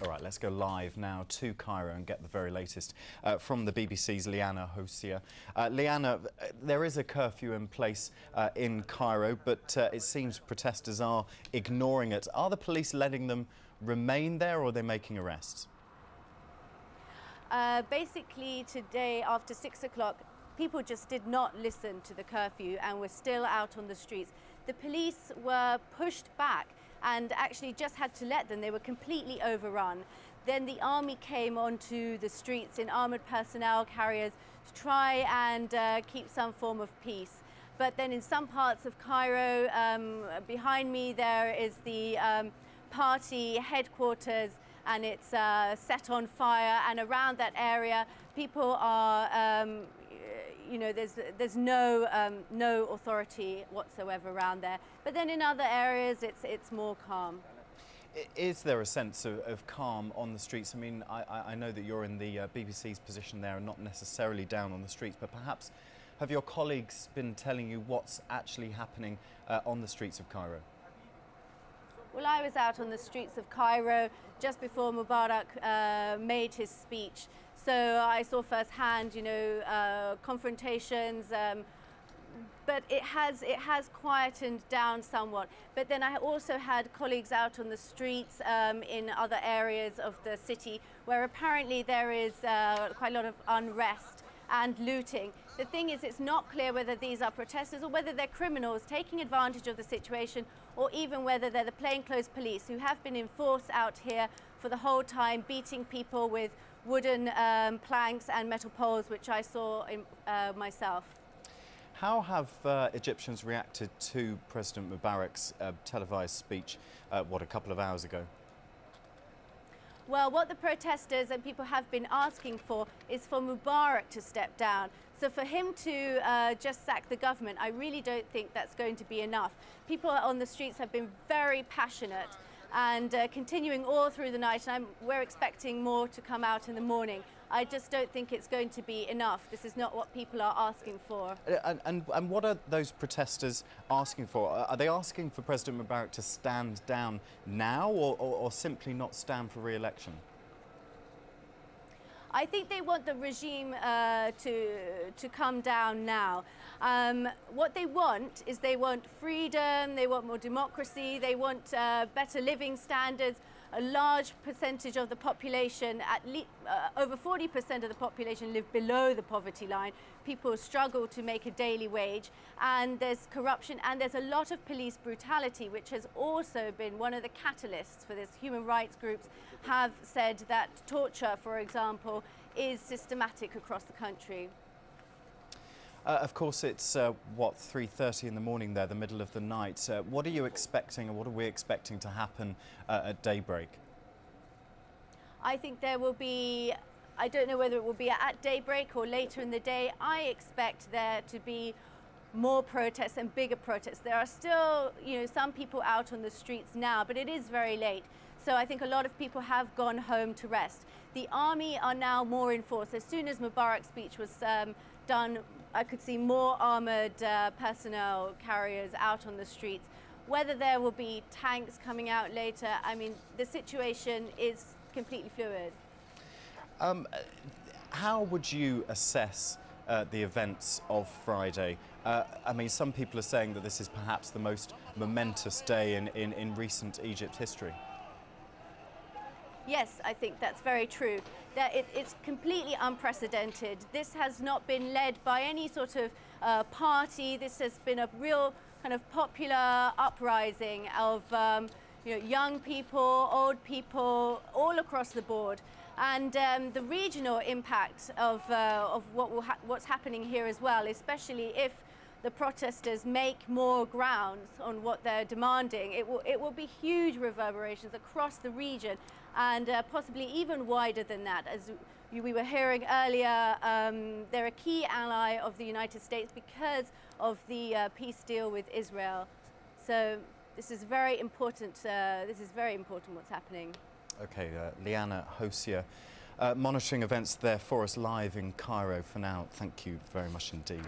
All right, let's go live now to Cairo and get the very latest from the BBC's Leana Hosea. Leana, there is a curfew in place in Cairo, but it seems protesters are ignoring it. Are the police letting them remain there, or are they making arrests? Basically, today after 6 o'clock, people just did not listen to the curfew and were still out on the streets. The police were pushed back and actually just had to let them. They were completely overrun. Then the army came onto the streets in armoured personnel carriers to try and keep some form of peace. But then in some parts of Cairo, behind me there is the party headquarters, and it's set on fire, and around that area people are there's no authority whatsoever around there. But then in other areas it's more calm. Is there a sense of calm on the streets? I mean, I know that you're in the BBC's position there and not necessarily down on the streets, but perhaps have your colleagues been telling you what's actually happening on the streets of Cairo? Well, I was out on the streets of Cairo just before Mubarak made his speech. So I saw firsthand, confrontations, but it has quietened down somewhat. But then I also had colleagues out on the streets in other areas of the city where apparently there is quite a lot of unrest and looting. The thing is, it's not clear whether these are protesters or whether they're criminals taking advantage of the situation, or even whether they're the plainclothes police who have been in force out here for the whole time, beating people with wooden planks and metal poles, which I saw myself. How have Egyptians reacted to President Mubarak's televised speech, a couple of hours ago? Well, what the protesters and people have been asking for is for Mubarak to step down. So for him to just sack the government, I really don't think that's going to be enough. People on the streets have been very passionate and continuing all through the night, and we're expecting more to come out in the morning. I just don't think it's going to be enough. This is not what people are asking for. And what are those protesters asking for? Are they asking for President Mubarak to stand down now, or simply not stand for re-election? I think they want the regime to come down now. What they want is they want freedom, they want more democracy, they want better living standards. A large percentage of the population, at least over 40% of the population, live below the poverty line. People struggle to make a daily wage, and there's corruption, and there's a lot of police brutality, which has also been one of the catalysts for this. Human rights groups have said that torture, for example, is systematic across the country. Of course, it's, 3:30 in the morning there, the middle of the night. What are you expecting, or what are we expecting to happen at daybreak? I think there will be, I don't know whether it will be at daybreak or later in the day. I expect there to be more protests and bigger protests. There are still, some people out on the streets now, but it is very late. So I think a lot of people have gone home to rest. The army are now more in force. As soon as Mubarak's speech was done, I could see more armoured personnel carriers out on the streets. Whether there will be tanks coming out later, I mean, the situation is completely fluid. How would you assess the events of Friday? I mean, some people are saying that this is perhaps the most momentous day in recent Egypt history. Yes, I think that's very true. That it's completely unprecedented. This has not been led by any sort of party. This has been a real kind of popular uprising of young people, old people, all across the board. And the regional impact of what's happening here as well, especially if the protesters make more grounds on what they're demanding, it will be huge reverberations across the region, and possibly even wider than that. As we were hearing earlier, they're a key ally of the United States because of the peace deal with Israel. So this is very important. This is very important what's happening. Okay, Leana Hosea, monitoring events there for us live in Cairo for now. Thank you very much indeed.